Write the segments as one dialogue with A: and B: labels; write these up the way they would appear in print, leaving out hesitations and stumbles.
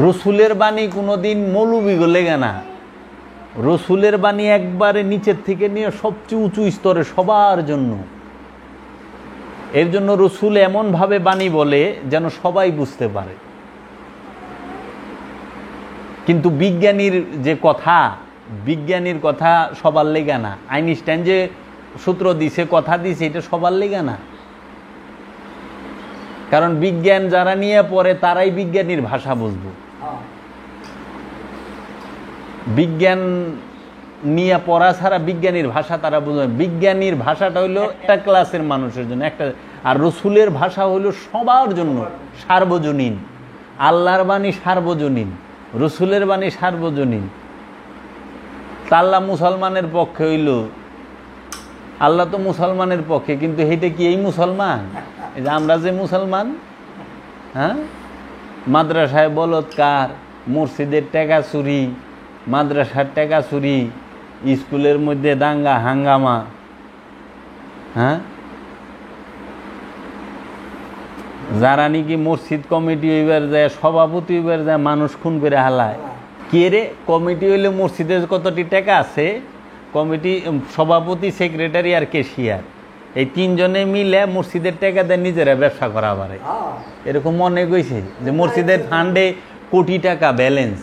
A: রসুলের বাণী কোনোদিন মৌলবি লেগে না। রসুলের বাণী একবারে নিচের থেকে নিয়ে সবচেয়ে উঁচু স্তরে সবার জন্য। এর জন্য রসুল এমনভাবে বাণী বলে যেন সবাই বুঝতে পারে। কিন্তু বিজ্ঞানীর যে কথা, বিজ্ঞানীর কথা সবার লেগে না। আইনস্টাইন যে সূত্র দিছে, কথা দিছে, এটা সবার লেগে না। কারণ বিজ্ঞান যারা নিয়ে পড়ে তারাই বিজ্ঞানীর ভাষা বুঝবো। বিজ্ঞান নিয়ে পড়া ছাড়া বিজ্ঞানীর ভাষা তারা বুঝবে। বিজ্ঞানীর ভাষাটা হইলো একটা ক্লাসের মানুষের জন্য একটা, আর রসুলের ভাষা হইলো সবার জন্য, সার্বজনীন। আল্লাহর বাণী সার্বজনীন, রসুলের বাণী সার্বজনীন। আল্লাহ মুসলমানের পক্ষে হইল, আল্লাহ তো মুসলমানের পক্ষে, কিন্তু এইটা কি এই মুসলমান? এই যে আমরা যে মুসলমান, হ্যাঁ, মাদ্রাসায় বলৎকার, মসজিদের টাকা চুরি, মাদ্রাসার টাকা চুরি, স্কুলের মধ্যে দাঙ্গা হাঙ্গামা, হ্যাঁ, যারা নাকি মসজিদ কমিটি হইবার যায়, সভাপতি হইবার যায়, মানুষ খুন করে হালায়। কে রে? কমিটি হইলে মসজিদের কতটি টাকা আছে, কমিটি, সভাপতি, সেক্রেটারি আর কেশিয়ার, এই তিনজনে মিলে মসজিদের টাকা দিয়ে নিজেরা ব্যবসা করা পারে। এরকম মনে কইছে যে মসজিদের ফান্ডে কোটি টাকা ব্যালেন্স,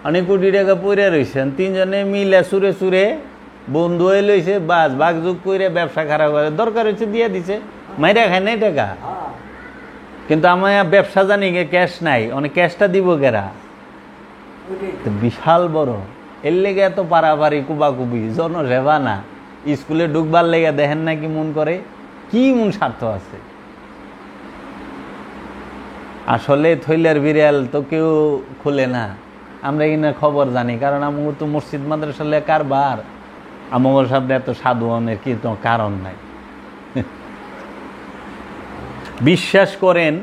A: অনেক কোটি টাকা পড়ে রয়েছেন, তিনজনে মিলে সুরে সুরে বন্ধু হয়ে লইছে, বাস বাগযোগ করে ব্যবসা খারাপ করে, দরকার হয়েছে দিয়ে দিছে, মাইরা খায় নাই টাকা। কিন্তু আমার ব্যবসা জানি ক্যাশ নাই, অনেক ক্যাশটা দিব কেরা? বিশাল বড়। এর লেগে এত পারাপারি কুবাকুবি, জনসেবা না। স্কুলে ঢুকবার লেগে দেখেন না কি মন করে, কি মন স্বার্থ আছে। আসলে থইলার বিড়াল তো কেউ খুলে না, আমরা কিনা খবর জানি, কারণ আমার তো মসজিদ মাদ্রাসা কারবার, আমার সামনে এত সাধুনের কি তো কারণ নাই। বিশ্বাস করেন,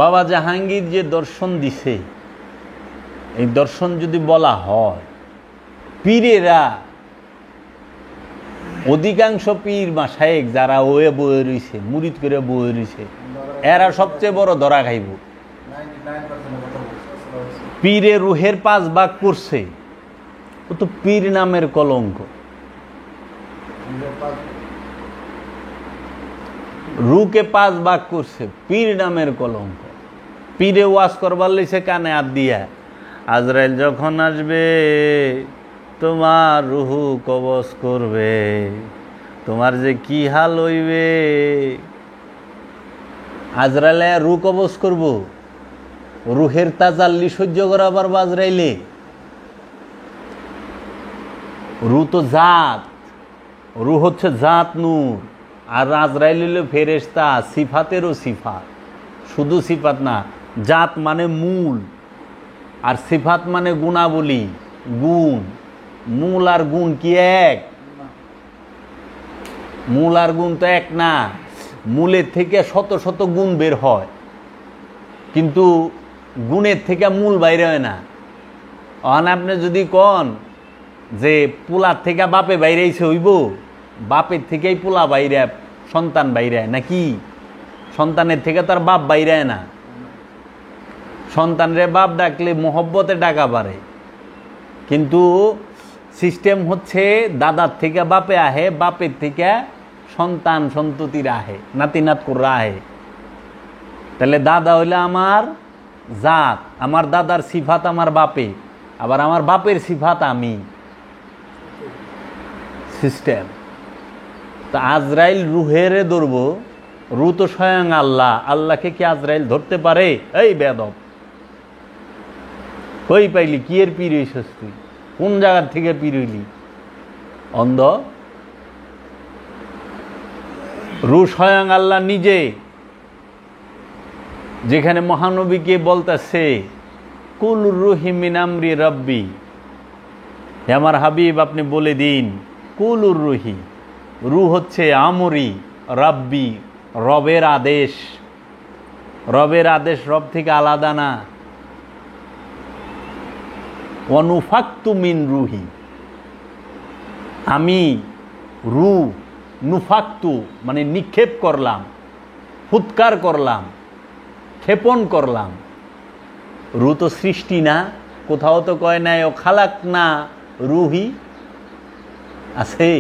A: বাবা জাহাঙ্গীর যে দর্শন দিছে, এই দর্শন যদি বলা হয়, পীরেরা, অধিকাংশ পীর মাশায়েখ যারা ওয়ে বয়ে রয়েছে, মুরিদ করে বয়ে রয়েছে, এরা সবচেয়ে বড় ধরা খাইব। পীরে রুহের 5 ভাগ করছে, ও তো পীর নামের কলঙ্ক। রুকে 5 ভাগ করছে, পীর নামের কলঙ্ক। পীরে ওয়াজ করবার লইছে কানে হাত দিয়া, আজরাইল যখন আসবে তোমার রুহু কবজ করবে, তোমার যে কি হাল হইবে। আজরাইলে রু কবজ করব, রুহের তাজাল্লি সহ্য করা পারবো আজরাইলে? রু তো জাত, রু হচ্ছে জাত নূর, আর আজরাইল হইল ফেরেশতা, সিফাতেরও সিফাত, শুধু সিফাত না, জাত মানে মূল, আর সিফাত মানে গুণাবলী, গুণ। মূল আর গুণ কি এক? মূল আর গুণ তো এক না, মূলের থেকে শত শত গুণ বের হয়, কিন্তু গুণের থেকে মূল বাইরে হয় না। অন আপনি যদি কন যে পোলার থেকে বাপে বাইরেছে হইব, বাপের থেকেই পোলা বাইরে, সন্তান বাইরে, নাকি সন্তানের থেকে তার বাপ বাইরে না। সন্তানরে বাপ ডাকলে মোহব্বতে ডাকা পারে, কিন্তু সিস্টেম হচ্ছে দাদার থেকে বাপে আহে, বাপের থেকে সন্তান সন্ততির আহে, নাতি নাত করে আহে। তাহলে দাদা হইলে আমার জাত, আমার দাদার সিফাত আমার বাপে, আবার আমার বাপের সিফাত আমি, সিস্টেম। তা আজরাইল রুহেরে ধরবো, রু তো স্বয়ং আল্লাহ, আল্লাহকে কি আজরাইল ধরতে পারে? এই বেদব, কই পাইলি? কি এর পীর হইছিস তুই? কোন জায়গার থেকে পীর হইলি? অন্ধ। রু স্বয়ং আল্লাহ নিজে, যেখানে মহানবীকে বলতেছে কুল রুহি মিন আমরি রব্বি, আমার হাবিব আপনি বলে দিন, কুলুর রুহি, রু হচ্ছে আমরি, রব্বি রবের আদেশ। রবের আদেশ রব থেকে আলাদা না। অনুফাক্তু মিন রুহি, আমি রু, নুফাক্তু মানে নিক্ষেপ করলাম, ফুৎকার করলাম, ক্ষেপণ করলাম, রু তো সৃষ্টি না, কোথাও তো কয় নাই ও খালাক না রুহি আছে,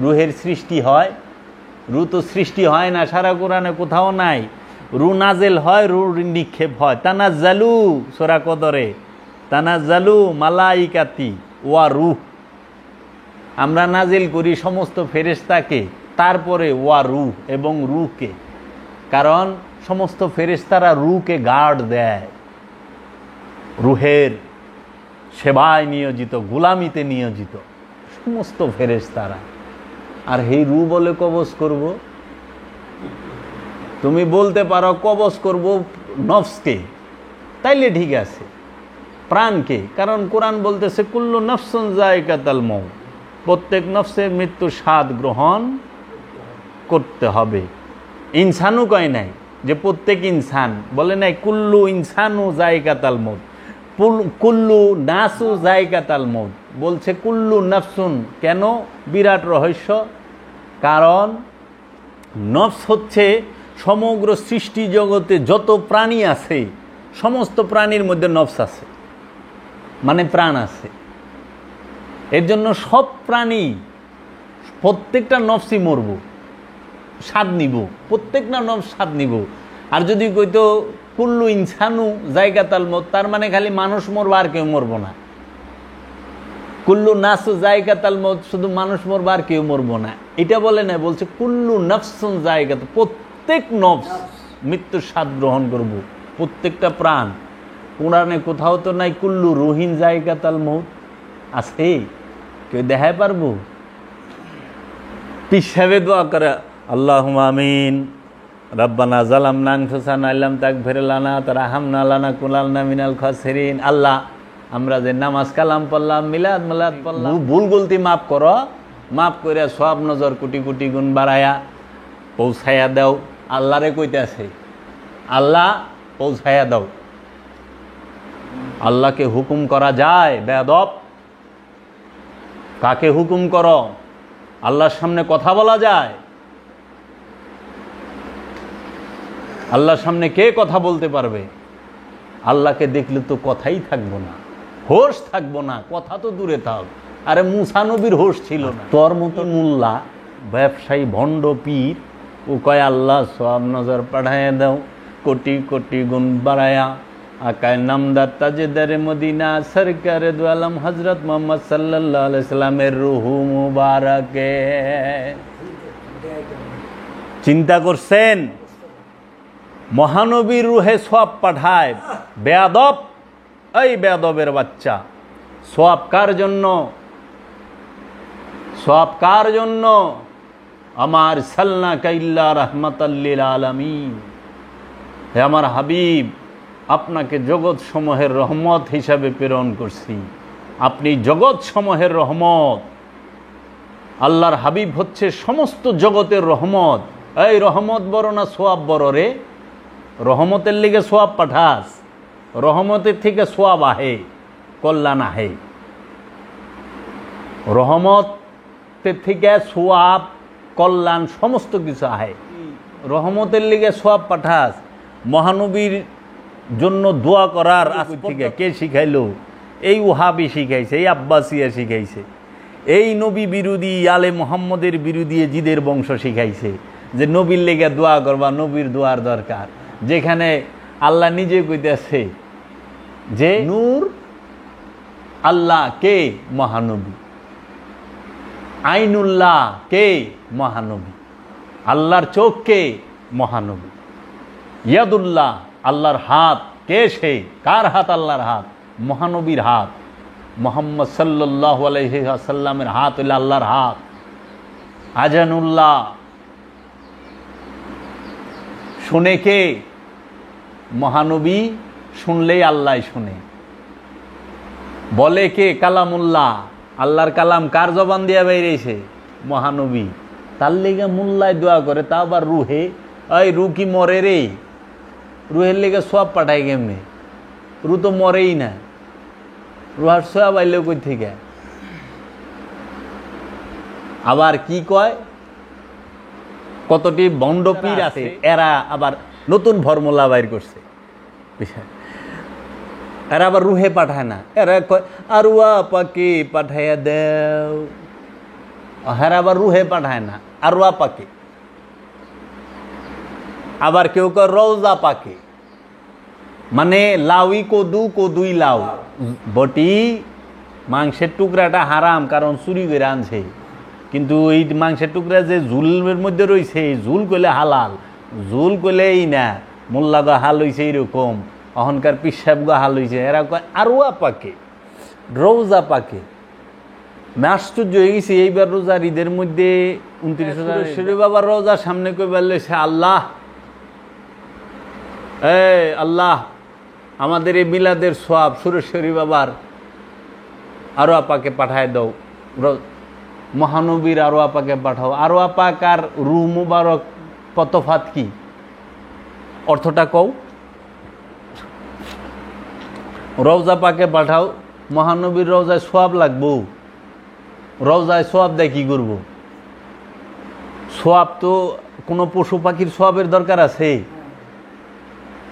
A: রুহের সৃষ্টি হয়? রু তো সৃষ্টি হয় না, সারা কোরআনে কোথাও নাই। রু নাজেল হয়, রুর নিক্ষেপ হয়। তানাজ্জালু সূরা কদরে, তানাজ্জালু মালাইকাতি ওয়া রূহ, আমরা নাজিল করি সমস্ত ফেরেশতাকে, তারপরে ওয়া রূহ এবং রূহকে, কারণ সমস্ত ফেরেশতারা রূহকে গার্ড দেয়, রূহের সেবায় নিয়োজিত, গোলামিতে নিয়োজিত সমস্ত ফেরেশতারা। আর এই রূহ বলে কবজ করব? তুমি বলতে পারো কবজ করব নফসকে, তাইলে ঠিক আছে, প্রাণকে, কারণ কোরআন বলতেছে কুল্লু নফসুন যায়কাতুল মউত, প্রত্যেক নফসের মৃত্যু স্বাদ গ্রহণ করতে হবে। ইনসানও কয় নাই যে প্রত্যেক ইনসান, বলে নাই কুল্লু ইনসানু যায়কাতুল মউত, কুল্লু নাসু যায়কাতুল মউত, বলছে কুল্লু নফসুন। কেন? বিরাট রহস্য, কারণ নফস হচ্ছে সমগ্র সৃষ্টি জগতে যত প্রাণী আছে সমস্ত প্রাণীর মধ্যে নফস আছে, মানে প্রাণ আছে। এর জন্য সব প্রাণী প্রত্যেকটা নফসই মরব, স্বাদ নিব, প্রত্যেকটা নফস স্বাদ নিব। আর যদি কইতো কুল্লু ইনসানু যায়কাতুল মউত, তার মানে খালি মানুষ মরবো আর কেউ মরবো না। কুল্লু নাসু যায়কাতুল মউত, শুধু মানুষ মরবো আর কেউ মরবো না, এটা বলে না, বলছে কুল্লু নফসুন যায়কাতুল, প্রত্যেক নফস মৃত্যুর স্বাদ গ্রহণ করব, প্রত্যেকটা প্রাণ। কোরআনে কোথাও তো নাই কুল্লু রুহিন যায়কাতুল মউত, আছে? কেউ দেখায় পারবো? পীর সাহেব দোয়া করে আল্লাহুম্মা আমিন, রাব্বানা যালামনা আনফুসানা ইল্লাম তাগফির লানা তারহামনা লানাকুনান্না মিনাল খাসিরিন। আল্লাহ, আমরা যে নামাজ কালাম পড়লাম, মিলাদ পড়লাম, ভুল গলতি মাফ করো, মাফ করে সব নজর কোটি কোটি গুণ বাড়ায়া পৌঁছাইয়া দাও। আল্লাহরে কইতেছে, আল্লাহ পৌঁছাইয়া দাও। আল্লাহকে হুকুম করা যায়? বেয়াদব, কাকে হুকুম করো? আল্লাহর সামনে কথা বলা যায়? আল্লাহর সামনে কে কথা বলতে পারবে? আল্লাহকে দেখলে তো কথাই থাকবো না, হোশ থাকবো না, কথা তো দূরে থাক। আরে মুসা নবীর হোশ ছিল না। তোর মতো মোল্লা, ব্যবসায়ী, ভণ্ড পীর, ও কয় আল্লাহ সব নজর পাঠাইয়া দাও, কোটি কোটি গুণ বাড়ায়া। আকায় নামদার তাজেদারে মদিনা সরকারে দু আলম হজরত মোহাম্মদ সাল্লাল্লাহু আলাইহি সাল্লামের রুহু মুবারাকে। চিন্তা করছেন? মহানবীর রুহে সওয়াব পাঠায়। বেয়াদব, এই বেয়াদবের বাচ্চা, সওয়াব কার জন্য? সওয়াব কার জন্য? আমার সাল্লাকা ইল্লা রাহমাতাল লিল আলামিন, হে আমার হাবিব, আপনাকে জগৎ সমূহের রহমত হিসাবে প্রেরণ করছি, আপনি জগৎ সমূহের রহমত। আল্লাহর হাবিব হচ্ছে সমস্ত জগতের রহমত। এই রহমত বড় না সোয়াব বড় রে? রহমতের লিগে সোয়াব পাঠাস, রহমতের থেকে সোয়াব আহে, কল্যাণ আহে। রহমতের থেকে সোয়াব, কল্যাণ সমস্ত কিছু আহে। রহমতের লিগে সোয়াব পাঠাস। মহানবীর জন্য দোয়া করার আজ থেকে কে শিখাইলো? এই ওহাবি শিখাইছে, এই আব্বাসিয়া শিখাইছে, এই নবী বিরোধী আলে মোহাম্মদের বিরোধী জিদের বংশ শিখাইছে যে নবীর লেগে দোয়া করবা, নবীর দোয়ার দরকার। যেখানে আল্লাহ নিজে কইতেছে যে নূর আল্লাহ কে? মহানবী। আইনুল্লাহ কে? মহানবী। আল্লাহর চোখ কে? মহানবী। ইয়াদুল্লাহ আল্লাহর হাত কে? সে কার হাত? আল্লাহর হাত, মহানবীর হাত। মুহাম্মদ সাল্লাল্লাহু আলাইহি ওয়াসাল্লামের হাত হইল আল্লাহর হাত। আজানুল্লাহ শুনে কে? মহানবী। শুনলেই আল্লাহ শুনে। বলে কে? কালামুল্লাহ। আল্লাহর কালাম কার জবান দিয়া বেরিয়েছে? মহানবী। তার লেগে মুল্লায় দোয়া করে, তা আবার রুহে। এই রু কি মরে রে? রুহের লেগে সব পাঠায় কেমনে? রু তো মরেই না। রুহার সব আইলেও কই থেকে? আবার কি কয়? কতটি বন্ডপীর আছে, এরা আবার নতুন ফর্মুলা বাইর করছে। এরা আবার রুহে পাঠায় না, এরা কয় আরওয়া পাকে পাঠাইয়া দেও। হেরা আবার রুহে পাঠায় না, আরওয়া পাকে। আবার কেউ কয় রওজা পাকে, মানে লাউই কদু, কদুই লাউ। বটি মাংসের টুকরাটা হারাম, কারণ চুরি করে আনছে, কিন্তু এই মাংসের টুকরা যে ঝুলের মধ্যে রয়েছে, ঝুল করলে হালাল, ঝুল করলেই না মোল্লা গা হাল হয়েছে এইরকম, অহংকার পিসাব গা হাল হয়েছে। এরা কয় আরওয়া পাকে, রওজা পাকে। আমি আশ্চর্য হয়ে গেছি, এইবার রোজার ঈদের মধ্যে 29 বাবার রোজার সামনে কই বললেছে আল্লাহ, আল্লাহ আমাদের এই মিলাদের সওয়াব সুরেশ্বরী বাবার আরওয়া পাকে পাঠায় দাও, মহানবীর আরওয়া পাকে পাঠাও। আরওয়া পাক আর রূহ মুবারক তফাৎ কি, অর্থটা কও। রওজা পাকে পাঠাও, মহানবীর রওজায় সওয়াব লাগবো, রওজায় সওয়াব দেয় কি করব? সওয়াব তো কোনো পশু পাখির সওয়াবের দরকার আছে,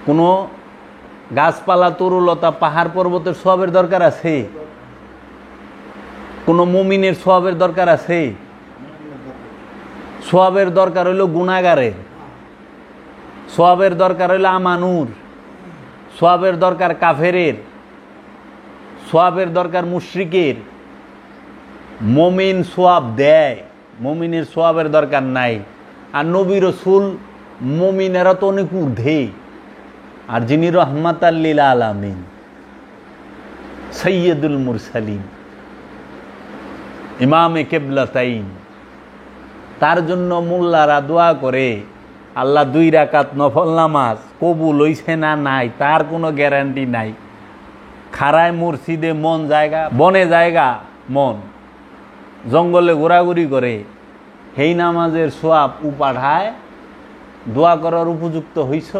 A: কোনো গাছপালা তরুলতা পাহাড় পর্বতের সওয়াবের দরকার আছে, কোনো মুমিনের সওয়াবের দরকার আছে? সওয়াবের দরকার হইল গুনাহগারের, সওয়াবের দরকার হইল আমানুর, সওয়াবের দরকার কাফেরের, সওয়াবের দরকার মুশরিকের। মুমিন সওয়াব দেয়, মুমিনের সওয়াবের দরকার নাই। আর নবী রাসূল মুমিনেরা তো অনেক ঊর্ধ্বে, আর যিনি রহমাতাল লিল আলামিন সাইয়্যিদুল মুরসালিন ইমামে কিবলাতাইন, তার জন্য মোল্লারা দোয়া করে আল্লাহ 2 রাকাত নফল নামাজ কবুল হইছে না নাই তার কোনো গ্যারান্টি নাই। খাড়ায় মসজিদে মন জায়গা, বনে জায়গা মন, জঙ্গলে ঘোরাঘুরি করে, সেই নামাজের সওয়াব পাঠায়, দোয়া করার উপযুক্ত হইছ?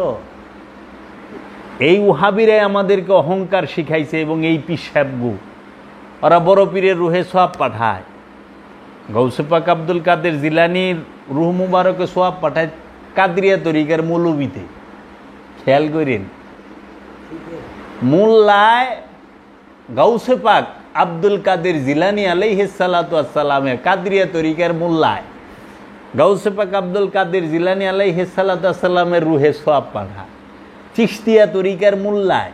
A: এই ওহাবিরাই আমাদেরকে অহংকার শিখাইছে, এবং এই পিসাবগু ওরা বড় পীরের রুহে সওয়াব পাঠায়। গৌসে পাক আব্দুল কাদের জিলানীর রুহ মুবারকে সওয়াব পাঠায় কাদরিয়া তরিকার মৌলবীতে। খেয়াল করেন, মোল্লায় গৌসে পাক আব্দুল কাদের জিলানী আলাইহিস সালাতু ওয়াস সালামের কাদরিয়া তরিকার মোল্লায় গৌসে পাক আব্দুল কাদের জিলানী আলাইহিস সালাতু ওয়াস সালামের রুহে সওয়াব পাঠায়। চিশতিয়া তরিকার মোল্লায়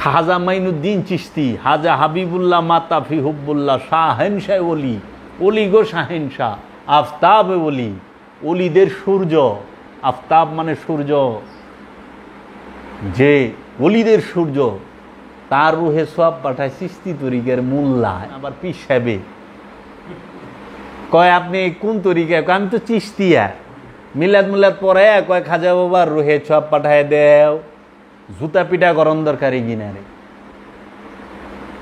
A: খাজা মাইনুদ্দিন চিশতি, হাজা হাবিবুল্লাহ মাতাফি হুব্বুল্লাহ শাহেনশাহ ওলি, ওলি গো শাহেনশাহ, আফতাব ওলি, ওলিদের সূর্য, আফতাব মানে সূর্য, যে ওলিদের সূর্য, তার রুহে সওয়াব পাঠায় চিশতি তরিকার মোল্লায়। আবার পীর সাহেবে কয় আপনি কোন তরিকায়? আমি তো চিশতিয়া। মিলাদ মিলাদ পরে কয় খাজা বাবার রুহে সওয়াব পাঠায় দেও। জুতা পিটা গরম দরকারি গিনারে।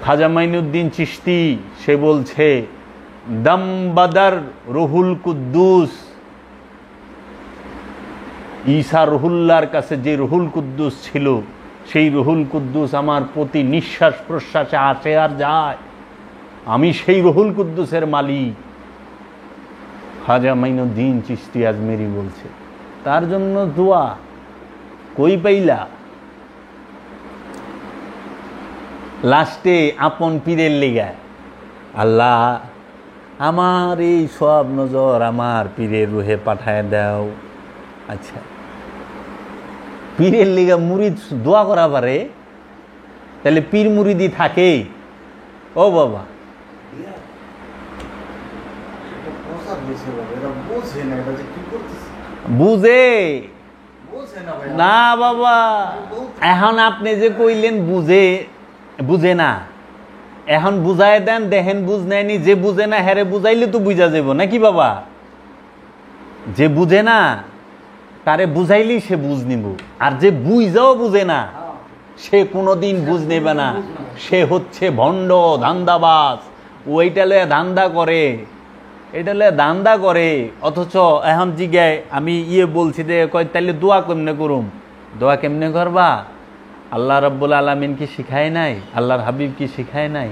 A: খাজা মাইনুদ্দিন চিশতি সে বলছে দম বাদার রুহুল কুদ্দুস, ঈসা রুহুল্লাহর কাছে যে রুহুল কুদ্দুস ছিল, সেই রুহুল কুদ্দুস আমার প্রতি নিঃশ্বাস প্রশ্বাসে আসে আর যায়, আমি সেই রুহুল কুদ্দুসের মালিক। খাজা মাইনুদ্দিন চিশতি আজমেরি বলছে, তার জন্য দোয়া কই পাইলা? লাস্টে আপন পীরের লেগা, আল্লাহ আমার এই সব নজর আমার পীরের রুহে পাঠায় দাও। আচ্ছা, পীরের লেগা মুরিদ দোয়া করা পারে? তাহলে পীর মুরিদি থাকে? ও বাবা, বুঝে না বাবা। এখন আপনি যে কইলেন বুঝে না, এখন বুঝাই দেন, দেখেন বুঝ নেয়নি। যে বুঝে না হেরে বুঝাইলে তো বুঝা যাব নাকি বাবা? যে বুঝে না তারে বুঝাইলেই সে বুঝ নিব, আর যে বুঝাও বুঝে না সে কোনোদিন বুঝ নেবে না। সে হচ্ছে ভণ্ড, ধান্দাবাজ। ওইটা লয়ে ধান্দা করে, এটা লয়ে ধান্দা করে। অথচ এখন জিগায় আমি বলছি যে কয় তাইলে দোয়া কেমনে করুম? দোয়া কেমনে করবা? আল্লাহ রাব্বুল আলামিন কি শিখায় নাই? আল্লাহর হাবিব কি শিখায় নাই?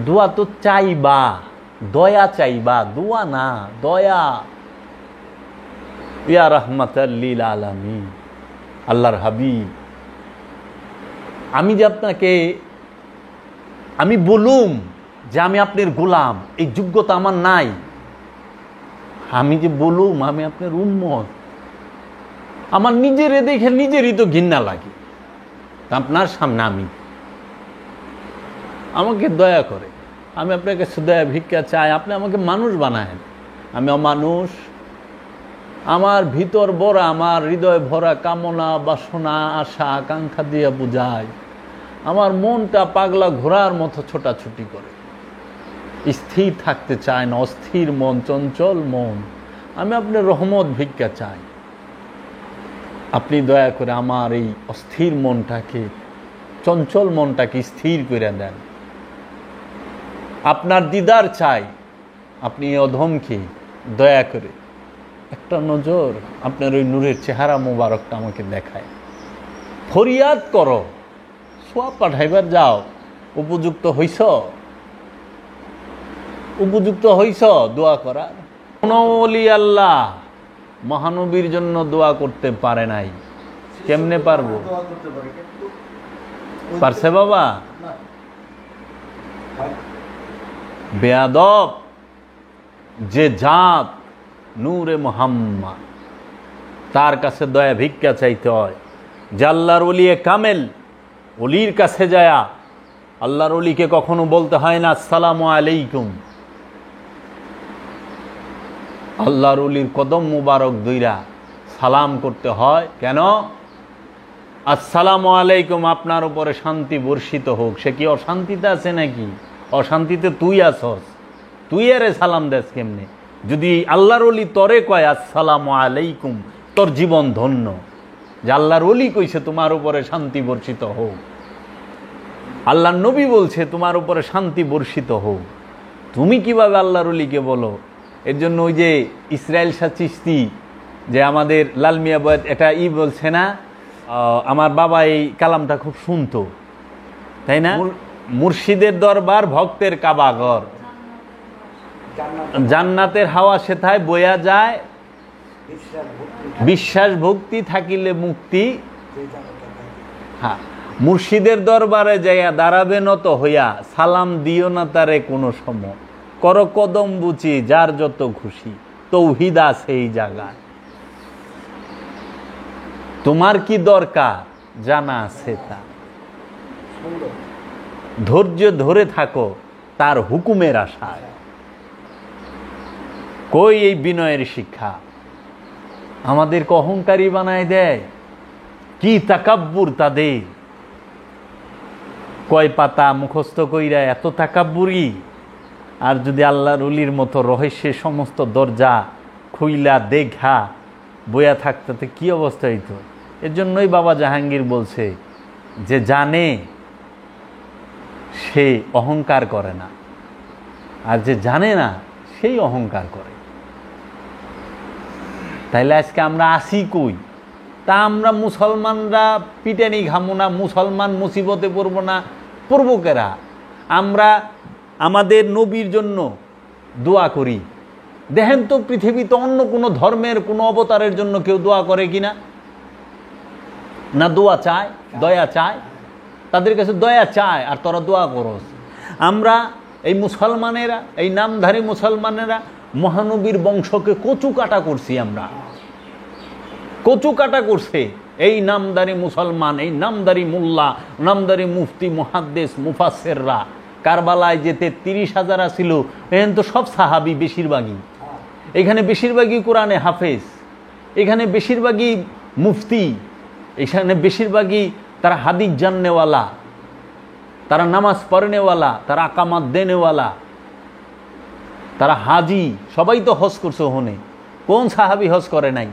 A: দোয়া তো চাইবা, দয়া চাইবা, দোয়া না, দয়া। ইয়া রাহমাতাল লিল আলামিন, আল্লাহর হাবিব আমি যে আপনাকে আমি বলুম যে আমি আপনার গোলাম, এই যোগ্যতা আমার নাই। আমি যে বলুম আমি আপনার উম্মত, আমার নিজেরে দেখে নিজেরই তো ঘৃণা লাগে। আপনার সামনে আমি, আমাকে দয়া করে, আমি আপনার কাছে দয়া ভিক্ষা চাই, আপনি আমাকে মানুষ বানায়েন। আমি অমানুষ, আমার ভিতর ভরা, আমার হৃদয় ভরা কামনা বাসনা আশা আকাঙ্ক্ষা দিয়ে বুঝায়, আমার মনটা পাগলা ঘোড়ার মতো ছোটাছুটি করে, স্থির থাকতে চায় না, অস্থির মন, চঞ্চল মন। আমি আপনার রহমত ভিক্ষা চাই, আপনি দয়া করে আমার এই অস্থির মনটাকে, চঞ্চল মনটাকে স্থির করে দেন। আপনার দিদার চাই, আপনি অধমকে দয়া করে একটা নজর আপনার ওই নূরের চেহারা মোবারকটা আমাকে দেখায়। ফরিয়াদ করো, সোয়াব পাঠাইবার যাও, উপযুক্ত হইছ, উপযুক্ত হইছ দোয়া করার। কোন ওলি আল্লাহ মহানবীর জন্য দোয়া করতে পারে নাই, কেমনে পারবো? পারছে বাবা? বেয়াদব যে জাত নূরে মুহাম্মদ, তার কাছে দয়া ভিক্ষা চাইতে হয়। যে আল্লাহর ওলিয়ে কামেল, ওলির কাছে যায়া আল্লাহর ওলিকে কখনো বলতে হয় না আসসালামু আলাইকুম। আল্লাহর ওলির কদম মুবারক দুইরা সালাম করতে হয়। কেন? আসসালামু আলাইকুম, আপনার উপরে শান্তি বর্ষিত হোক। সে কি অশান্তিতে আছে নাকি? অশান্তিতে তুই আসস, তুই আরে সালাম দেস কেমনে? যদি আল্লাহর ওলি তরে কয় আসসালামু আলাইকুম, তোর জীবন ধন্য। যে আল্লাহর ওলি কইছে তোমার উপরে শান্তি বর্ষিত হোক, আল্লাহর নবী বলছে তোমার উপরে শান্তি বর্ষিত হোক, তুমি কিভাবে আল্লাহর ওলিকে বলো? এর জন্য ওই যে ইসরায়েল শাহ চিশতি, যে আমাদের লাল মিয়া বয়াত, এটা বলছে না, আমার বাবা এই কালামটা খুব শুনতো, তাই না? মুর্শিদের দরবার ভক্তের কাবাঘর, জান্নাতের হাওয়া সেথায় বয়া যায়, বিশ্বাস ভক্তি থাকিলে মুক্তি। হ্যাঁ, মুর্শিদের দরবারে যাইয়া দাঁড়াবে নত হইয়া, সালাম দিও না তারে কোনো সময়, কর কদম বুচি যার যত খুশি, তৌহিদ আছে এই জায়গায়। তোমার কি দরকার জানা আছে তা, ধৈর্য ধরে থাকো তার হুকুমের আশায়। কই এই বিনয়ের শিক্ষা? আমাদেরকে অহংকারী বানায় দেয়। কি তাকাব্বুর তাদের, কয় পাতা মুখস্থ কইরা এত তাকাব্বুরি। আর যদি আল্লাহর ওলির মতো রহস্যের সমস্ত দরজা খুইলা দেখা বয়া থাকতে কি অবস্থা হইতো? এর জন্যই বাবা জাহাঙ্গীর বলছে যে জানে সে অহংকার করে না, আর যে জানে না সেই অহংকার করে। তাইলে আজকে আমরা আসি কই? তা আমরা মুসলমানরা পিটানি ঘামো না, মুসলমান মুসিবতে পড়বো না, পড়বো কেরা? আমরা আমাদের নবীর জন্য দোয়া করি। দেখেন তো পৃথিবীতে অন্য কোনো ধর্মের কোনো অবতারের জন্য কেউ দোয়া করে কিনা? না দোয়া চায়, দয়া চায়, তাদের কাছে দয়া চায় আর তোরা দোয়া করস। আমরা এই মুসলমানেরা, এই নামধারী মুসলমানেরা মহানবীর বংশকে কচু কাটা করছি। আমরা কচু কাটা করছে এই নামদারি মুসলমান, এই নামদারি মোল্লা, নামদারি মুফতি, মুহাদ্দিস, মুফাসসিররা। কারবালায় যে ৩৩,০০০ ছিল, এখানে তো সব সাহাবি বেশিরভাগই, এখানে বেশিরভাগই কোরআনে হাফেজ, এখানে বেশিরভাগই মুফতি, এখানে বেশিরভাগই তারা হাদিস জাননেওয়ালা, তারা নামাজ পড়নেওয়ালা, তারা আকামাত দেনেওয়ালা, তারা হাজি। সবাই তো হজ করছে ওখানে। কোন সাহাবি হজ করে নাই?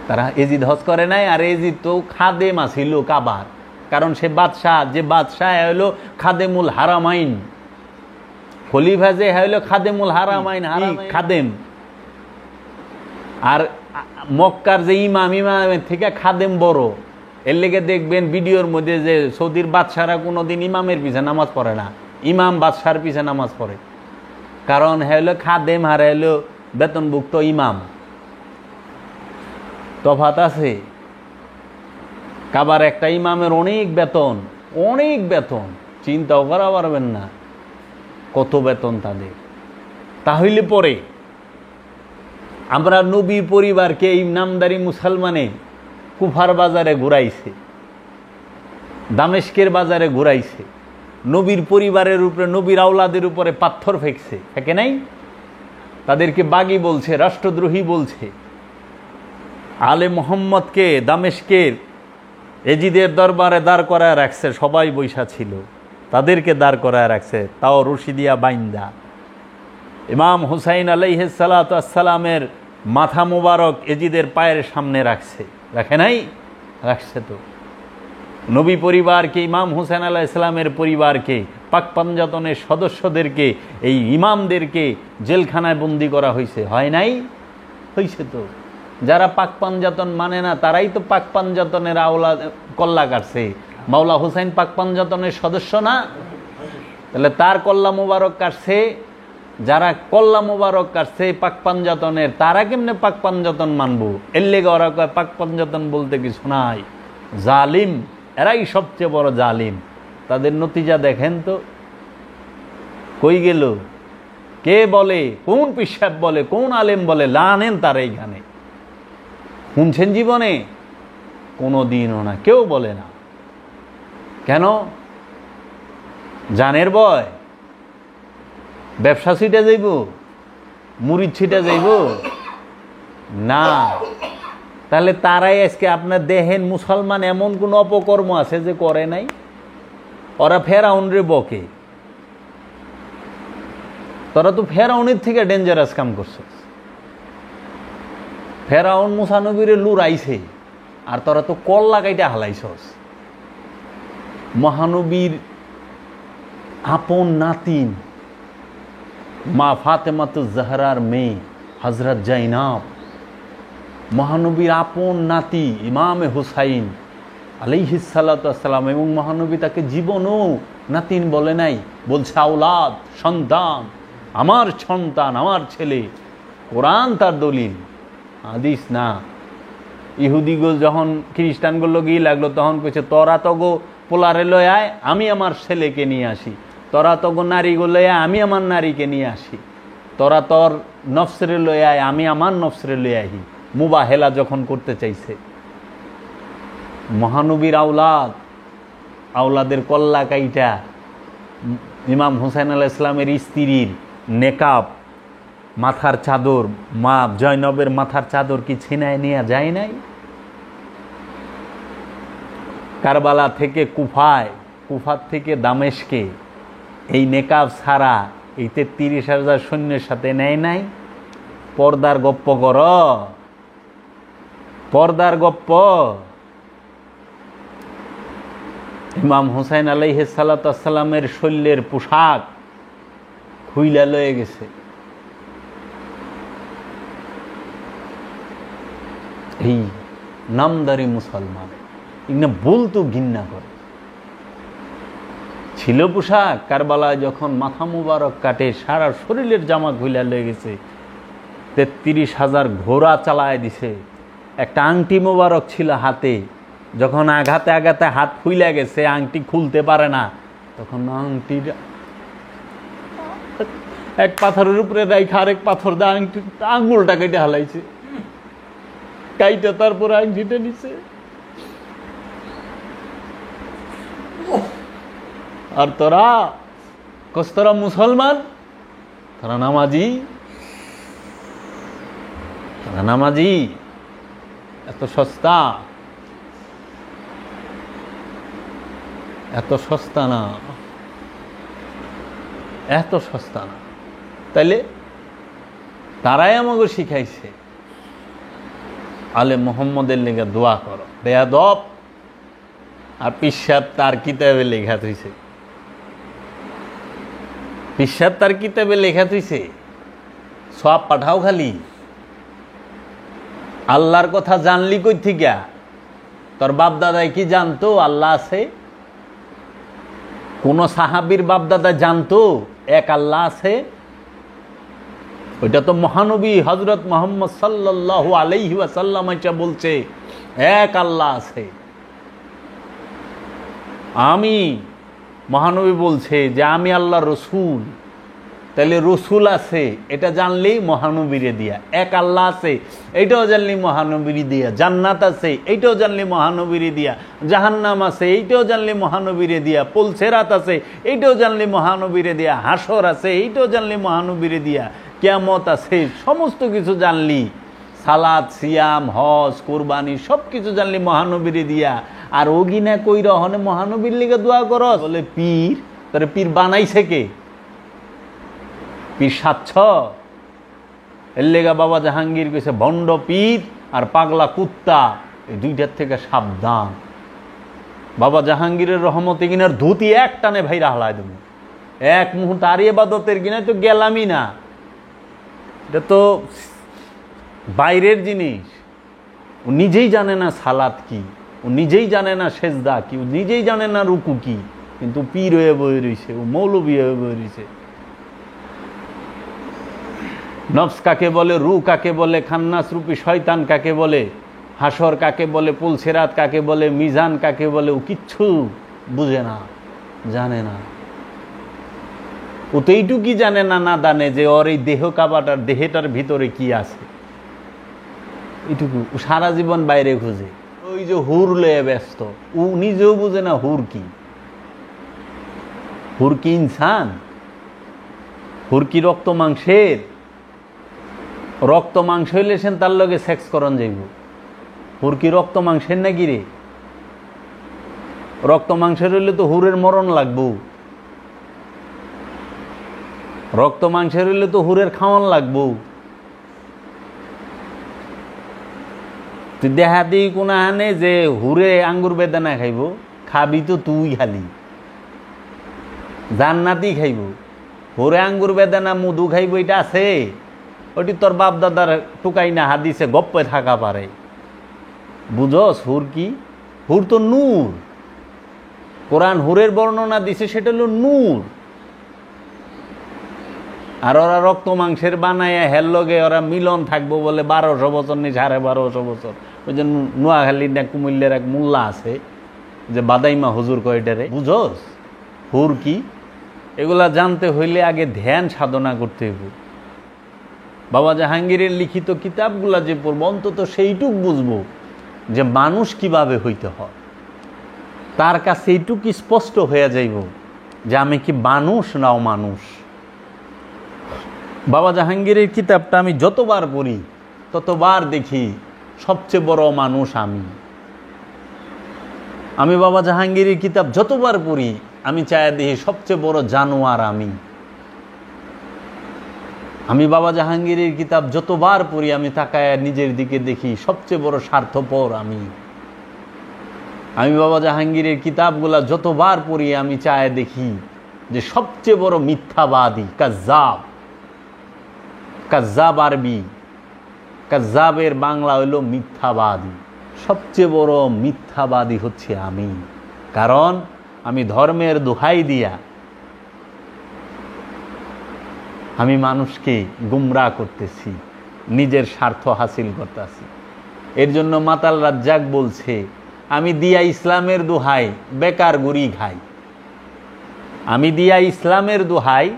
A: তারা এজিদ হজ করে নাই। আর এজিদ তো খাদেম আছিল কাবার, কারণ সে বাদশাহ, যে বাদশাহ হইল খাদেমুল হারামাইন, খলিফা যে হইল খাদেমুল হারামাইন, খাদেম। আর মক্কার যে ইমাম, ইমামের থেকে খাদেম বড়। এর লেগে দেখবেন ভিডিওর মধ্যে যে সৌদির বাদশাহরা কোনোদিন ইমামের পিছে নামাজ পড়ে না, ইমাম বাদশার পিছে নামাজ পড়ে। কারণ হইল খাদেম আর হইল বেতনভুক্ত ইমাম, তফাত আছে। কাবার একটা ইমামের অনেক বেতন, অনেক বেতন, চিন্তাও করা পারবেন না কত বেতন তাদের। তাহলে পরে আমরা নবীর পরিবারকে এই নামদারি মুসলমানে কুফার বাজারে ঘুরাইছে, দামেস্কের বাজারে ঘুরাইছে, নবীর পরিবারের উপরে, নবীর আওলাদের উপরে পাথর ফেকছে, ফেকে নাই? তাদেরকে বাগী বলছে, রাষ্ট্রদ্রোহী বলছে। আলে মোহাম্মদকে দামেস্কের এজিদের দরবারে দাঁড় করায় রাখছে, সবাই বৈশা ছিল, তাদেরকে দাঁড় করায় রাখছে, তাও রশি দিয়া বাইন্দা। ইমাম হুসাইন আলাইহিস সালাতু ওয়াস সালামের মাথা মোবারক এজিদের পায়ের সামনে রাখছে, রাখে নাই? রাখছে তো। নবী পরিবারকে, ইমাম হুসাইন আলাইহিস সালামের পরিবারকে, পাক পাঞ্জাতনের সদস্যদেরকে, এই ইমামদেরকে জেলখানায় বন্দি করা হয়েছে, হয় নাই? হয়েছে তো। যারা পাক পাঞ্জাতন মানে না তারাই তো পাক পাঞ্জাতনের আওলা কল্লা কাটছে। মাওলা হুসাইন পাক পাঞ্জাতনের সদস্য না? তাহলে তার কল্লা মোবারক কাটছে। যারা কল্লা মোবারক কাটছে পাক পাঞ্জাতনের, তারা কেমনে পাক পাঞ্জাতন মানবো? এর লেগে ওরা কয় পাক পাঞ্জাতন বলতে কিছু নাই, জালিম, এরাই সবচেয়ে বড় জালিম। তাদের নতিজা দেখেন তো, কই গেল? কে বলে? কোন পিসাব বলে? কোন আলেম বলে লানেন তার? এইখানে শুনছেন জীবনে? কোনো দিনও না, কেউ বলে না। কেন? জানের ভয়? ব্যবসা ছিটে যাইব? মুড়ি ছিটে যাইব? না। তাহলে তারাই আজকে আপনার দেখেন মুসলমান এমন কোন অপকর্ম আছে যে করে নাই? ওরা ফেরাউন রে বকে, তোরা তো ফেরাউনের থেকে ডেঞ্জারাস কাম করছিস। ফেরাউন মুসা নবীরে লুরাইছে, আর তোরা তো কল্লা কাইটা হালাইছস। মহানবীর আপন নাতিন মা ফাতেমাতুজ জাহরার মেয়ে হযরত জাইনাব, মহানবীর আপন নাতি ইমামে হুসাইন আলাইহিস সালাতু ওয়াস সালাম, এবং মহানবী তাকে জীবনও নাতিন বলে নাই, বলছে আওলাদ, সন্তান, আমার সন্তান, আমার ছেলে। কোরআন তার দলিল, হাদিস না। ইহুদিগো যখন খ্রিস্টানগুলো গিয়ে লাগলো, তখন কইছে তোরা তগো পোলারে লয় আয়, আমি আমার ছেলেকে নিয়ে আসি। তোরা তগো নারীগুলো লয় আয়, আমি আমার নারীকে নিয়ে আসি। তোরা তোর নফসরে লয় আয়, আমি আমার নফসরে লয় আহি। মুবাহেলা যখন করতে চাইছে, মহানবীর আওলাদের কল্লা কাইটা ইমাম হুসাইন আলাইহিস সালামের স্ত্রীর নেকাব, মাথার চাদর, মা জয়নবের মাথার চাদর কি ছিনায় নিয়ে যায় নাই? কারবালা থেকে কুফায়, কুফার থেকে দামেস্কে এই নেকাব ছাড়া এই ৩৩,০০০ সৈন্যের সাথে নেয় নাই? পর্দার গপ্প কর, পর্দার গপ্প। ইমাম হুসাইন আলাইহিস সালাতু ওয়াস সালামের শৈলের পোশাক খুইলা লয়ে গেছে। এই নামদারি মুসলমান এগুলো বলতো ঘৃণা করে। ছিল পোশাক, কারবালায় যখন মাথা মুবারক কাটে, সারা শরীরের জামা খুইলা লয়ে গেছে, ৩৩,০০০ ঘোড়া চালায় দিছে। একটা আংটি মোবারক ছিল হাতে, যখন আঘাতে আঘাতে হাত ফুইলা গেছে, আংটি খুলতে পারে না, তখন আংটির এক পাথরের উপরে রাইখা আরেক পাথর দিয়ে আংটি আঙ্গুলটা কেটে হালাইছে, কাইটা তারপরে আংটিটা নিছে। আর তোরা তোরা মুসলমান, তোরা নামাজি, তোরা নামাজি, এত সস্তা, এত সস্তা না, এত সস্তা না। তাইলে তারাই আমাকে শিখাইছে আলে মোহাম্মদের লেগে দোয়া করো, বেয়াদব। আর পিসাব তার কিতাবে লেখা থইছে, পিসাব তার কিতাবে লেখা থইছে, সব পাঠাও খালি। আল্লাহর কথা জানলি কই থিকা? তোর বাপ দাদাই কি জানতো আল্লাহ আছে? কোন সাহাবীর বাপ দাদা জানতো এক আল্লাহ আছে? ওইটা তো মহানবী হযরত মুহাম্মদ সাল্লাল্লাহু আলাইহি ওয়াসাল্লাম এটা বলছে এক আল্লাহ আছে। আমি মহানবী বলছে যে আমি আল্লাহর রসুল, তাহলে রসুল আছে এটা জানলেই মহানবীরে দিয়া, এক আল্লাহ আছে এইটাও জানলি মহানবীরে দিয়া, জান্নাত আছে এইটাও জানলি মহানবীরে দিয়া, জাহান্নাম আছে এইটাও জানলি মহানবীরে দিয়া, পুলসেরাত আছে এইটাও জানলি মহানবীরে দিয়া, হাসর আছে এইটাও জানলি মহানবীরে দিয়া, কিয়ামত আছে, সমস্ত কিছু জানলি, সালাত সিয়াম হজ কুরবানি সব কিছু জানলি মহানবীরে দিয়া। আর ওগিনা কইরা হনে মহানবীর লিগে দোয়া কর, বলে পীর, তোরে পীর বানাইছে কে? পীর সাচ্ছ? এর লেগা বাবা জাহাঙ্গীর কইছে ভণ্ড পীর আর পাগলা কুত্তা এই দুইটার থেকে সাবধান। বাবা জাহাঙ্গীরের রহমতে কিনার ধুতি এক টানে ভাইরা হালায় দেব, এক মুহূর্তে। আর ইবাদতের কিনা তো গেলামই না, এটা তো বাইরের জিনিস। ও নিজেই জানে না সালাত কি, ও নিজেই জানে না সেজদা কি, ও নিজেই জানে না রুকু কি, কিন্তু পীর হয়ে বয়ে রয়েছে, ও মৌলবী হয়ে বয়ে রয়েছে। নফস কাকে বলে, রু কাকে বলে, খান্নাস রূপী শয়তান কাকে বলে, হাসর কাকে বলে, পুলসেরাত কাকে বলে, মিজান কাকে বলে, ও কিচ্ছু বুঝে না, জানে না। ও তো এইটুকুই জানে না, না জানে যে ওর এই দেহ কাবাটার দেহটার ভিতরে কি আছে, এইটুকু। ও সারা জীবন বাইরে খুঁজে, ওই যে হুর লয়ে ব্যস্ত, ও নিজেও বুঝে না হুর কি। হুর কি ইনসান? হুর কি রক্ত মাংসের? রক্ত মাংস হইলে সেন তার লগে সেক্স করন যাইব। হুর কি রক্ত মাংসের নাকি রে? রক্ত মাংসের হইলে তো হুরের মরণ লাগবো, রক্ত মাংসের হইলে তো হুরের খাওয়ান লাগবো। তুই দেখা দিই কোনা হানে যে হুরে আঙ্গুর বেদানা খাইব, খাবি তো তুই খালি, জান্নাতি খাইব। হুরে আঙ্গুর বেদানা মধু খাইব এটা আছে? ওটি তোর বাপ দাদার টুকাই না হাদিসে গপ্পে থাকা পারে। বুঝস হুর কি? হুর তো নূর। কোরআন হুরের বর্ণনা দিছে, সেটা হলো নূর। আর ওরা রক্ত মাংসের বানাইয়া হের লগে ওরা মিলন থাকবো বলে 1200 বছর নি 1250 বছর। ওই যে নোয়াখালীর না কুমিল্লার এক মোল্লা আছে যে বাদাইমা হুজুর কয়টারে। বুঝস হুর কি? এগুলা জানতে হইলে আগে ধ্যান সাধনা করতে হইব। বাবা জাহাঙ্গীরের লিখিত কিতাবগুলা যে পড়ব, অন্তত সেইটুক বুঝবো যে মানুষ কিভাবে হইতে হয়। তার কাছে এইটুক স্পষ্ট হয়ে যাইব যে আমি কি মানুষ নাও মানুষ। বাবা জাহাঙ্গীরের কিতাবটা আমি যতবার পড়ি ততবার দেখি সবচেয়ে বড় মানুষ আমি। আমি বাবা জাহাঙ্গীরের কিতাব যতবার পড়ি আমি চাই দেখি সবচেয়ে বড় জানোয়ার আমি। আমি বাবা জাহাঙ্গীরের কিতাব যতবার পড়ি আমি তাকায় নিজের দিকে দেখি সবচেয়ে বড় স্বার্থপর আমি। আমি বাবা জাহাঙ্গীরের কিতাবগুলা যতবার পড়ি আমি চায় দেখি যে সবচেয়ে বড় মিথ্যাবাদী কাজ্জাব। কাজ্জাব আরবি, কাজ্জাবের বাংলা হইল মিথ্যাবাদী। সবচেয়ে বড় মিথ্যাবাদী হচ্ছে আমি, কারণ আমি ধর্মের দোহাই দিয়া আমি মানুষকে গুমরাহ করতেছি, নিজের স্বার্থ হাসিল করতেছি। এর জন্য মাতাল রাজ্জাক বলছে, আমি দিয়া ইসলামের দোহাই বেকার গুড়ি খাই। আমি দিয়া ইসলামের দোহাই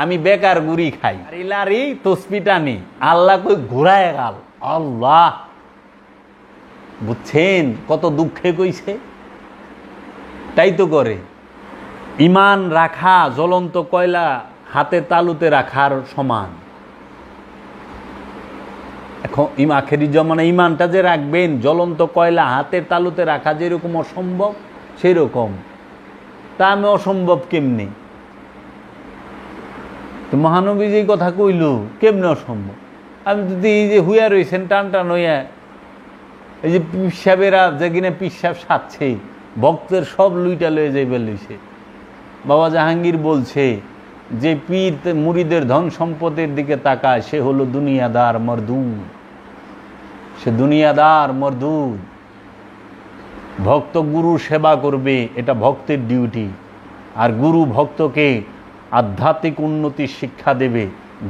A: আমি বেকার গুড়ি খাই। ইলারি তসবিটানি আল্লাহ কই ঘুরায় গাল। আল্লাহ বুঝছেন কত দুঃখে কইছে? তাই তো করে। ইমান রাখা জ্বলন্ত কয়লা হাতে তালুতে রাখার সমান। এখন আখেরি জমানা ইমানটা যে রাখবেন জ্বলন্ত কয়লা হাতের তালুতে রাখা যেরকম অসম্ভব, সেই রকম তা আমি অসম্ভব কেমনি? তো মহানবী যে কথা কইল কেমনে অসম্ভব? আমি যদি এই যে হুইয়া রয়েছেন টান টান হইয়া, এই যে পিসাবেরা যে কিনা পিসাব সাচ্ছে ভক্তের সব লুইটা লয়ে যাইবে লইছে। বাবা জাহাঙ্গীর বলছে যে পীর মুরিদের ধন সম্পদের দিকে তাকায় সে হলো দুনিয়াদার মরদুদ। সে দুনিয়াদার মরদুদ। ভক্ত গুরু সেবা করবে, এটা ভক্তের ডিউটি। আর গুরু ভক্তকে আধ্যাত্মিক উন্নতির শিক্ষা দেবে,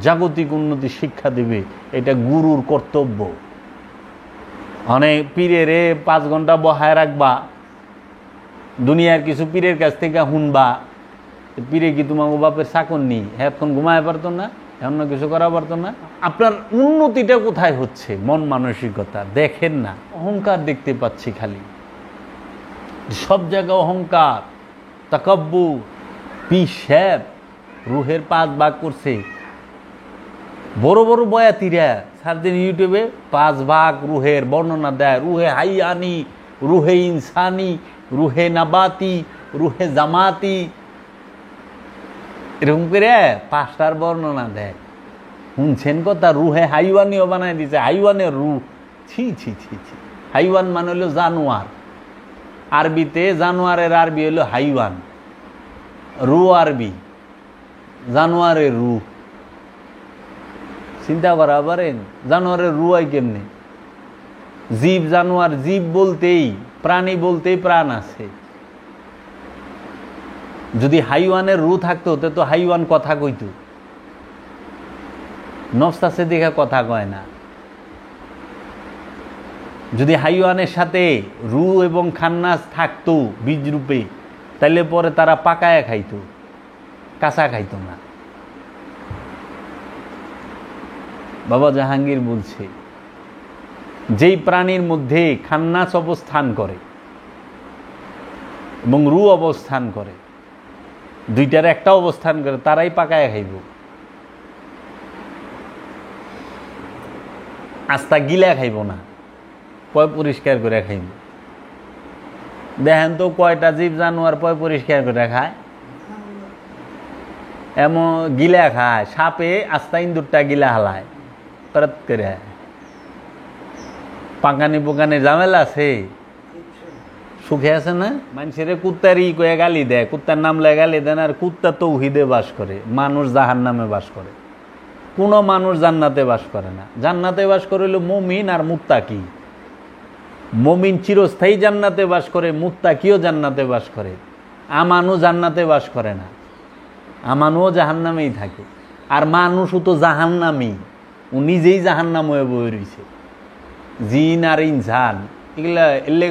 A: জাগতিক উন্নতির শিক্ষা দেবে, এটা গুরুর কর্তব্য। অনেক পীরেরে 5 ঘন্টা বহায় রাখবা, দুনিয়ার কিছু পীরের কাছ থেকে হুনবা, পীরে কি তোমাকে বাপের চাকর নি, এখন ঘুমায় পারতো না, এমন কিছু করা পারতো না। আপনার উন্নতিটা কোথায় হচ্ছে? মন মানসিকতা দেখেন না, অহংকার দেখতে পাচ্ছি খালি, সব জায়গায় অহংকার, তাকাব্বুর। পীর সাহেব রুহের 5 ভাগ করছে, বড় বড় বয়াতিরা সারাদিন ইউটিউবে 5 ভাগ রুহের বর্ণনা দেয়, রুহে হাইয়ানি, রুহে ইনসানি, রুহে নাবাতি, রুহে জামাতি, এরকম করে 5টার বর্ণনা দেয়। শুনছেন কথা? রুহে হাইওয়ানিও বানায় দিছে, হাইওয়ানের রুহ। ছি ছি ছি ছি। হাইওয়ান মানে হলো জানোয়ার, আরবিতে জানোয়ারের আরবি হলো হাইওয়ান, রু আরবি, জানোয়ারের রু। চিন্তা করা পারেন জানোয়ারের রু হয় কেমনে? জীব জানোয়ার, জীব বলতেই, প্রাণী বলতেই প্রাণ আছে। যদি হাইওয়ানের রু থাকতো তো হাইওয়ান কথা কইত, নফস আছে দেখে কথা কয় না। যদি হাইওয়ানের সাথে রু এবং খান্নাস থাকতো বীজ রূপে, তাইলে পরে তারা পাকায়া খাইতো, কাঁচা খাইতো না। বাবা জাহাঙ্গীর বলছে, যেই প্রাণীর মধ্যে খান্নাস অবস্থান করে এবং রু অবস্থান করে, দুইটার একটা অবস্থান করে, তারাই পাকায়া খাইব। আস্তা গিলা খাইব না, পয় পরিষ্কার করে খাইব। দেখেন তো কয়টা জীব জানোয়ার পয় পরিষ্কার করে খায়? এমন গিলা খায়, সাপে আস্তা ইন্দুরটা গিলা হালায় পরত করে। পাকানি পোকানি ঝামেলা আছে, সুখে আছে না? মানুষের কুত্তার ই কয়ে গালি দেয়, কুত্তার নাম লে গালি দেন, আর কুত্তা তৌহিদে বাস করে, মানুষ জাহান্নামে বাস করে। কোনো মানুষ জান্নাতে বাস করে না। জান্নাতে বাস করে হলো মুমিন আর মুত্তাকি। মুমিন চিরস্থায়ী জান্নাতে বাস করে, মুত্তাকিও জান্নাতে বাস করে। আমানও জান্নাতে বাস করে না, আমানও জাহান্নামেই থাকে। আর মানুষও তো জাহান্নামী, ও নিজেই জাহান্নাম হয়ে বয়ে রয়েছে। জিন আর ইনসান এগুলা এলে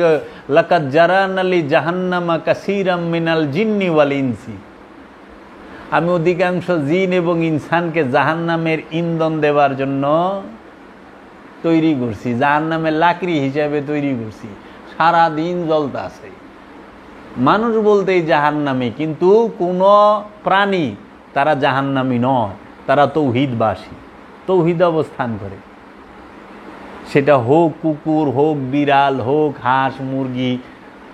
A: লাকাদ জারানা লি জাহান্নামা কাসীরাম মিনাল জিন্নি ওয়াল ইনসি। আমি অধিকাংশ জিন এবং ইনসানকে জাহান্নামের ইন্ধন দেওয়ার জন্য তৈরি করছি, জাহান্নামের লাকড়ি হিসাবে তৈরি করছি, সারাদিন জ্বলতে আছে। মানুষ বলতেই জাহান্নামী, কিন্তু কোনো প্রাণী তারা জাহান্নামী নয়, তারা তৌহিদবাসী, তৌহিদ অবস্থান করে। সেটা হোক কুকুর, হোক বিড়াল, হোক হাঁস মুরগি,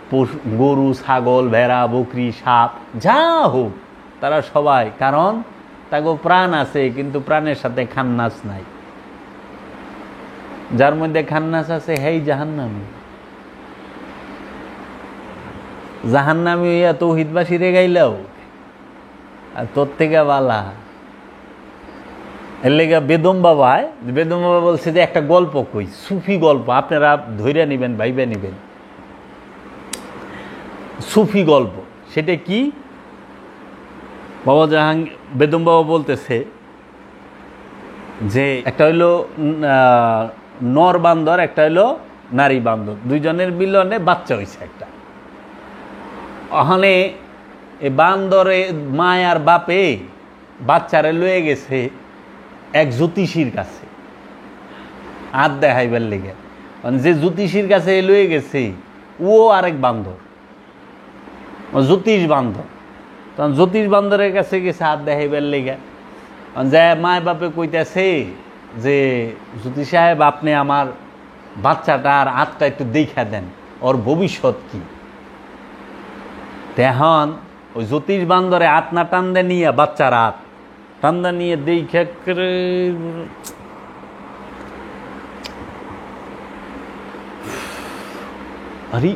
A: পশু, গরু ছাগল ভেড়া বকরি সাপ, যা হোক, তারা সবাই, কারণ তাকে প্রাণ আছে, কিন্তু প্রাণের সাথে খান্নাস নাই। যার মধ্যে খান্নাস আছে হেই জাহান্নামী। জাহান্নামী হইয়া তৌহিদবাসী রে গাইলেও আর তোর থেকে বালা। এর লেগে বেদম বাবা বলছে যে একটা গল্প কই, সুফি গল্প, আপনারা ধৈর্য নিবেন, ভাইবে নিবেন। সুফি গল্প, সেটা কি? বাবা জাহাঙ্গীর বেদম বাবা বলতেছে যে একটা হইলো নর বান্দর, একটা হইলো নারী বান্দর, দুইজনের মিলনে বাচ্চা হয়েছে একটা। ওখানে এই বান্দরে মায় আর বাপে বাচ্চারে লয়ে গেছে এক জ্যোতিষীর কাছে হাত দেখাইবার লেগে। যে জ্যোতিষীর কাছে লয়ে গেছে ও আরেক বান্দর, জ্যোতিষ বান্দর। তখন জ্যোতিষ বান্দরের কাছে গেছে হাত দেখাইবার লেগে। যে মায় বাপে কইতেছে যে জ্যোতিষ সাহেব, আপনি আমার বাচ্চাটার হাতটা একটু দেখা দেন, ওর ভবিষ্যৎ কি। তখন ওই জ্যোতিষ বান্দরে হাত না টান্দে নিয়ে, বাচ্চার হাত টান্দা নিয়ে দেখে আরে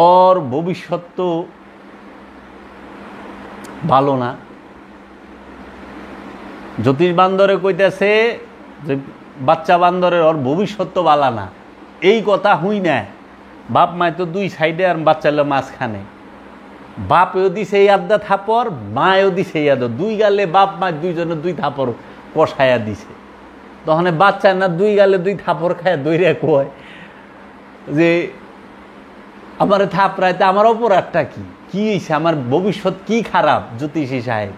A: ওর ভবিষ্যৎ তো ভালো না। জ্যোতিষ বান্দরে কইতেছে যে বাচ্চা বান্দরের ওর ভবিষ্যৎ তো ভালো না। এই কথা হুই না, বাপ মায় তো দুই সাইডে আর বাচ্চা হলো মাঝখানে। বাপেও দিছে এই আড্ডা থাপড়, মায়েও দিছে এই আড্ডা, দুই গালে বাপ মা দুইজনে দুই থাপড় কষায়া দিছে। তখন বাচ্চা না দুই গালে দুই থাপড় খায় দৈরে কয় যে আমার থাপড়াইতে আমার অপরাধটা কি কি হয়েছে, আমার ভবিষ্যৎ কি খারাপ? জ্যোতিষী সাহেব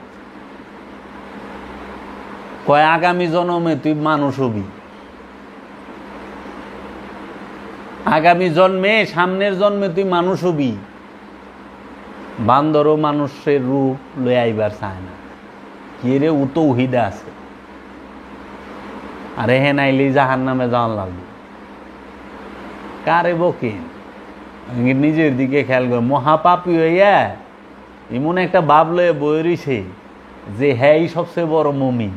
A: কয় আগামী জন্মে তুই মানুষ হবি, আগামী জন্মে সামনের জন্মে তুই মানুষ হবি। বান্দরও মানুষের রূপ লয়ে আইবার চায় না, কি রে ও তো উহিদা আছে, আরে হে নাইলেই জাহান নামে যাওয়ান লাগবে। কারে বকে নিজের দিকে খেয়াল করে মহাপাপী হইয়া এমন একটা ভাব লয়ে বই রইছে যে হ্যাঁ সবচেয়ে বড় মুমিন।